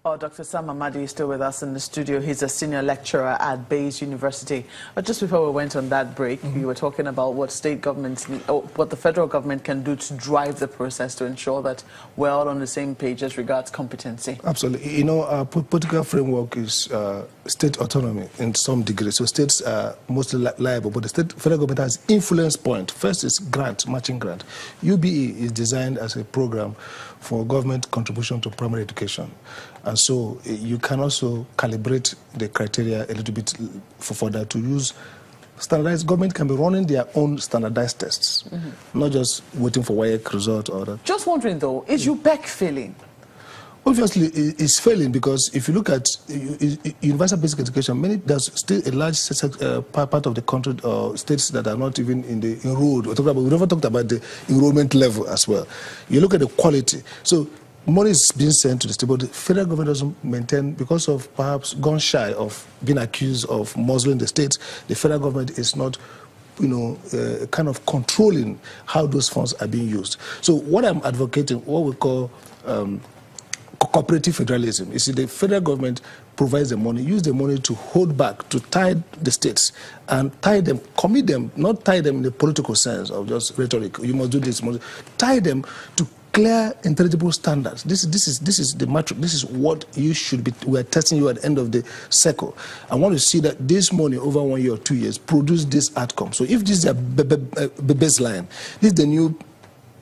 Oh, Dr. Sam Amadi is still with us in the studio. He's a senior lecturer at Debase University. But just before we went on that break, we were talking about what state governments need, or what the federal government can do to drive the process to ensure that we're all on the same page as regards competency. Absolutely. You know, our political framework is state autonomy in some degree. So states are mostly liable, but the federal government has influence point. First is grant, matching grant. UBE is designed as a program for government contribution to primary education. And so you can also calibrate the criteria a little bit for that to use standardized. Government can be running their own standardized tests, not just waiting for WAEC result or that. Just wondering though, is UBEC failing? Obviously, it's failing because if you look at universal basic education, there's still a large part of the country states that are not even in the enrolled. We never talked about the enrollment level as well. You look at the quality. So money is being sent to the state, but the federal government doesn't maintain, because of perhaps gone shy of being accused of muzzling the states. The federal government is not, kind of controlling how those funds are being used. So what I'm advocating, what we call cooperative federalism. You see, the federal government provides the money, use the money to hold back, to tie the states, and tie them, commit them, not tie them in the political sense of just rhetoric. You must do this, tie them to clear, intelligible standards. This is the matrix. This is what you should be. We are testing you at the end of the cycle. I want to see that this money over 1 year or 2 years produce this outcome. So if this is a baseline, this is the new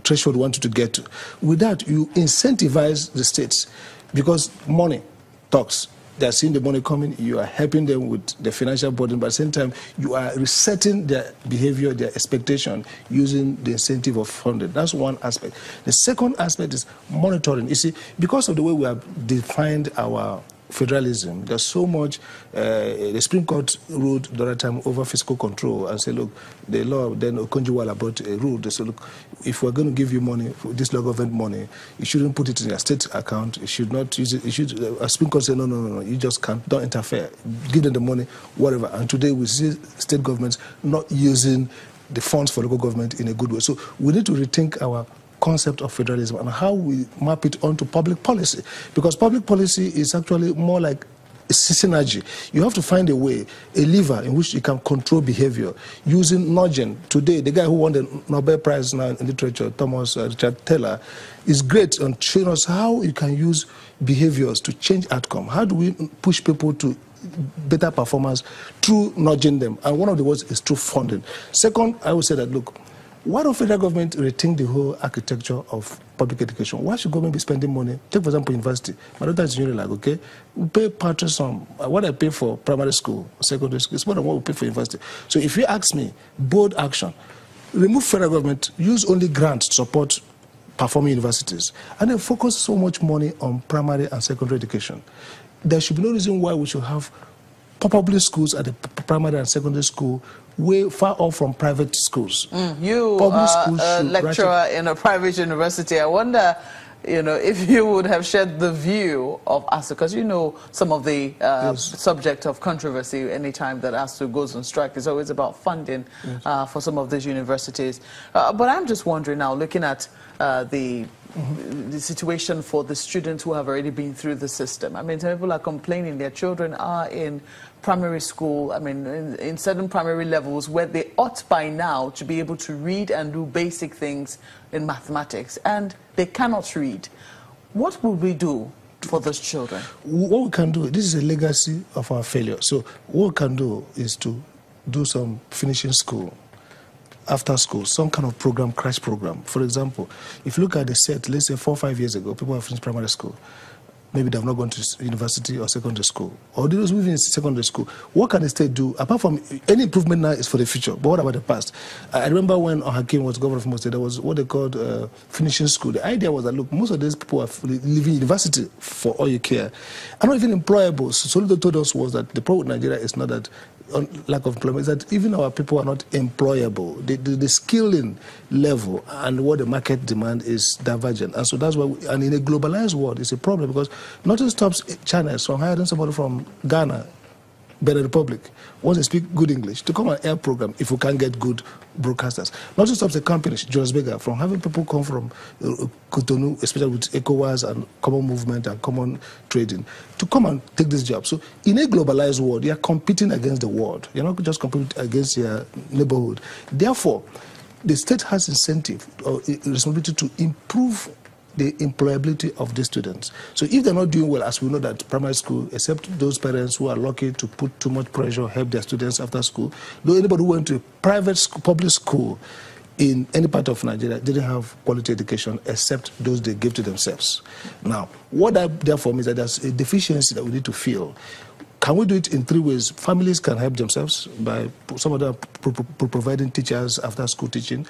threshold we wanted to get to. With that, you incentivize the states because money talks. They are seeing the money coming. You are helping them with the financial burden, but at the same time, you are resetting their behavior, their expectation, using the incentive of funding. That's one aspect. The second aspect is monitoring. You see, because of the way we have defined our federalism, there's so much. The Supreme Court ruled the other time over fiscal control and said, look, the law, then Okonjo-Iweala brought a rule. They said, look, if we're going to give you money, this local government money, you shouldn't put it in your state account. You should not use it. You should. Supreme Court said, no, you just can't. Don't interfere. Give them the money, whatever. And today we see state governments not using the funds for local government in a good way. So we need to rethink our concept of federalism and how we map it onto public policy, because public policy is actually more like a synergy. You have to find a way, a lever in which you can control behavior using nudging. Today, the guy who won the Nobel Prize now in literature, Thomas Richard Taylor, is great on showing us how you can use behaviors to change outcome. How do we push people to better performance through nudging them? And one of the ways is through funding. Second, I would say that, look, why don't federal government rethink the whole architecture of public education? Why should government be spending money? Take, for example, university. My daughter is in okay? We pay part of some. What I pay for primary school, secondary school, is more than what we pay for university. So if you ask me, bold action, remove federal government, use only grants to support performing universities, and then focus so much money on primary and secondary education. There should be no reason why we should have public schools at the primary and secondary school way far off from private schools. You are a lecturer in a private university. I wonder, if you would have shared the view of us, because some of the subject of controversy anytime that ASU goes on strike is always about funding for some of these universities. But I'm just wondering now, looking at the situation for the students who have already been through the system. I mean, some people are complaining their children are in primary school, in certain primary levels where they ought by now to be able to read and do basic things in mathematics, and they cannot read. What will we do for those children? What we can do, this is a legacy of our failure. So what we can do is to do some finishing school, after school, some kind of program, crash program. For example, if you look at the set, let's say 4 or 5 years ago, people have finished primary school. Maybe they have not gone to university or secondary school. Or those who in secondary school. What can the state do? Apart from any improvement now is for the future. But what about the past? I remember when Hakim was governor of Imo State, there was what they called finishing school. The idea was that, look, most of these people are leaving university for all you care. And not even employable. So what they told us was that the problem with Nigeria is not that lack of employment, is that even our people are not employable. The skilling level and what the market demand is divergent. And so that's why, and in a globalized world, it's a problem because nothing stops China from hiring somebody from Ghana Benin Republic, once they speak good English, to come and air program if we can't get good broadcasters. Not to stop the companies, Johannesburg, from having people come from Cotonou, especially with ECOWAS and common movement and common trading, to come and take this job. So in a globalized world, you are competing against the world. You're not just competing against your neighborhood. Therefore, the state has incentive or responsibility to improve the employability of the students. So if they're not doing well, as we know that primary school, except those parents who are lucky to put too much pressure, help their students after school, though anybody who went to a private school, public school in any part of Nigeria didn't have quality education except those they gave to themselves. Now, what that therefore means that there's a deficiency that we need to fill. Can we do it in 3 ways? Families can help themselves by some of them providing teachers after school teaching.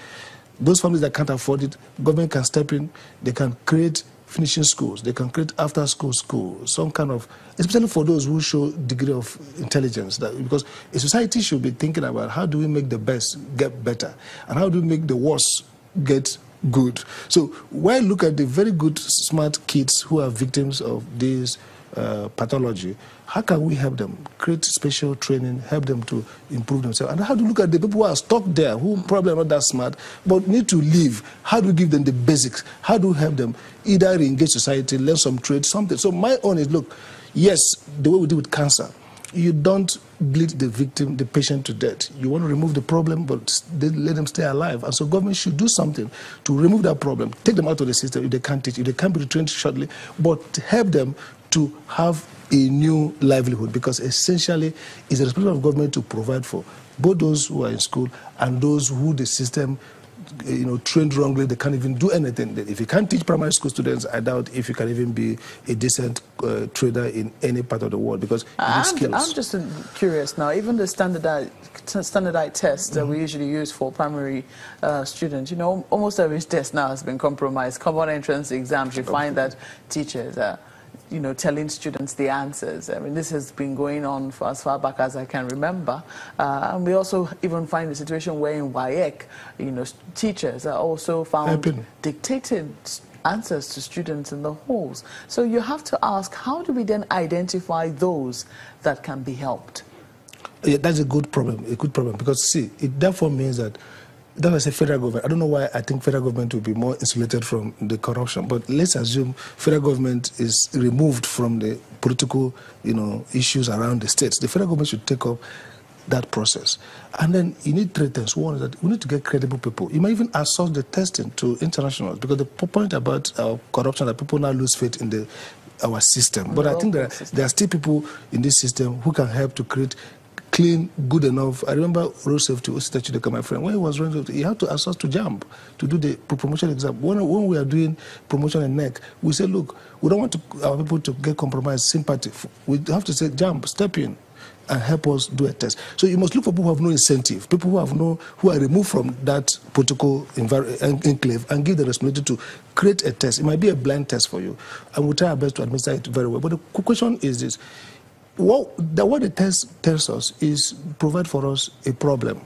Those families that can't afford it, government can step in. They can create finishing schools. They can create after-school schools, some kind of, especially for those who show degree of intelligence. Because a society should be thinking about how do we make the best get better, and how do we make the worst get good. So while look at the very good, smart kids who are victims of this pathology, how can we help them create special training, help them to improve themselves? And how do you look at the people who are stuck there, who probably are not that smart, but need to leave? How do we give them the basics? How do we help them either re-engage society, learn some trade, something? So my own is, look, yes, the way we deal with cancer, you don't bleed the victim, the patient to death. You want to remove the problem, but let them stay alive. And so government should do something to remove that problem, take them out of the system if they can't teach, if they can't be retrained shortly, but help them to have a new livelihood, because essentially it's the responsibility of government to provide for both those who are in school and those who the system trained wrongly. They can't even do anything. If you can't teach primary school students, I doubt if you can even be a decent trader in any part of the world, because you need skills. I'm just curious now, even the standardized tests that we usually use for primary students, almost every test now has been compromised. Common entrance exams, you find that teachers are telling students the answers. I mean, this has been going on for as far back as I can remember. And we also even find the situation where in WAEC, teachers are also found dictating answers to students in the halls. So you have to ask, how do we then identify those that can be helped? Yeah, that's a good problem, because see, it therefore means that that was a federal government. I don't know why I think federal government will be more insulated from the corruption, but let's assume federal government is removed from the political, issues around the states. The federal government should take up that process. And then you need 3 things. One is that we need to get credible people. You might even outsource the testing to internationals, because the point about corruption that people now lose faith in our system. But I think there are still people in this system who can help to create clean, good enough. I remember road safety, my friend, when he was running, he had to access to JAMB to do the promotion exam. When we are doing promotion in NEC, we say, look, we don't want our people to get compromised sympathy. We have to say, JAMB, step in and help us do a test. So you must look for people who have no incentive, people who are removed from that political enclave, and give the responsibility to create a test. It might be a blind test for you, and we'll try our best to administer it very well. But the question is this. What the test tells us is provide for us a problem.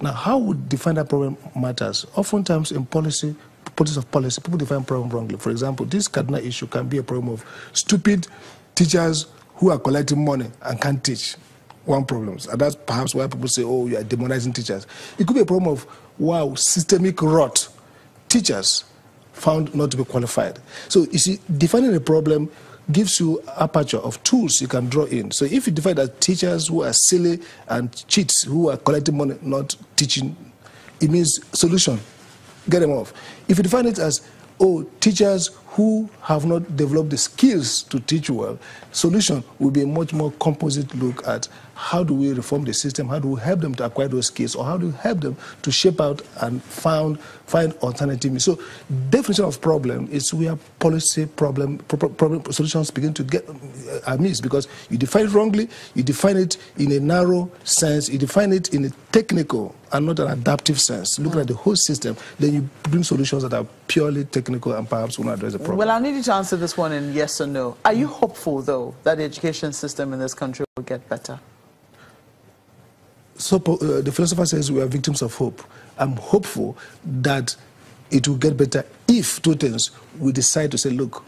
Now, how we define that problem matters. Oftentimes in policy, people define problem wrongly. For example, this cardinal issue can be a problem of stupid teachers who are collecting money and can't teach. One problem. And that's perhaps why people say, oh, you are demonizing teachers. It could be a problem of, wow, systemic rot. Teachers found not to be qualified. So, you see, defining a problem gives you aperture of tools you can draw in. So if you define that teachers who are silly and cheats, who are collecting money, not teaching, it means solution, get them off. If you define it as, teachers who have not developed the skills to teach well, solution will be a much more composite look at how do we reform the system, how do we help them to acquire those skills, or how do we help them to shape out and find alternative means. So definition of problem is where policy problem solutions begin to get amiss, because you define it wrongly, you define it in a narrow sense, you define it in a technical and not an adaptive sense. Looking at the whole system, then you bring solutions that are purely technical and perhaps will not address the problem. Well, I need you to answer this one in yes or no. Are you hopeful, though, that the education system in this country will get better? So the philosopher says we are victims of hope. I'm hopeful that it will get better if 2 things, we decide to say, look,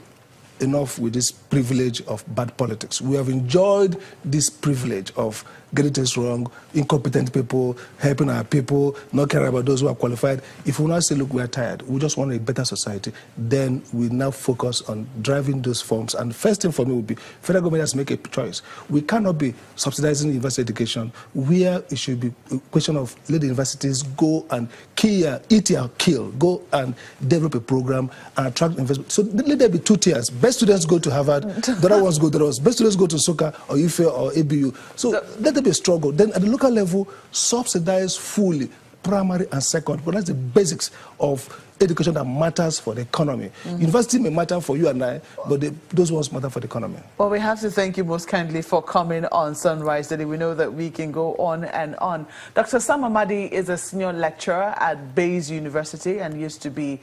enough with this privilege of bad politics. We have enjoyed this privilege of getting things wrong, incompetent people, helping our people, not caring about those who are qualified. If we now say, look, we are tired, we just want a better society, then we now focus on driving those forms. And the first thing for me would be, federal government has to make a choice. We cannot be subsidizing university education where it should be a question of let the universities go and eat or kill, go and develop a program and attract investment. So let there be two tiers. Best students go to Harvard, the other ones go to those. Best students go to SOCA or IFE or ABU. So let there be a struggle. Then at the local level, subsidize fully primary and second, but that's the basics of education that matters for the economy. University may matter for you and I, but those ones matter for the economy. Well, we have to thank you most kindly for coming on Sunrise today. We know that we can go on and on. Dr. Sam Amadi is a senior lecturer at Debase University and used to be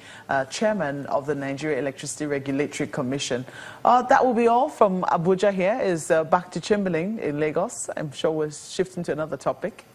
chairman of the Nigeria Electricity Regulatory Commission. That will be all from Abuja. Here is back to Chamberlain in Lagos. I'm sure we're shifting to another topic.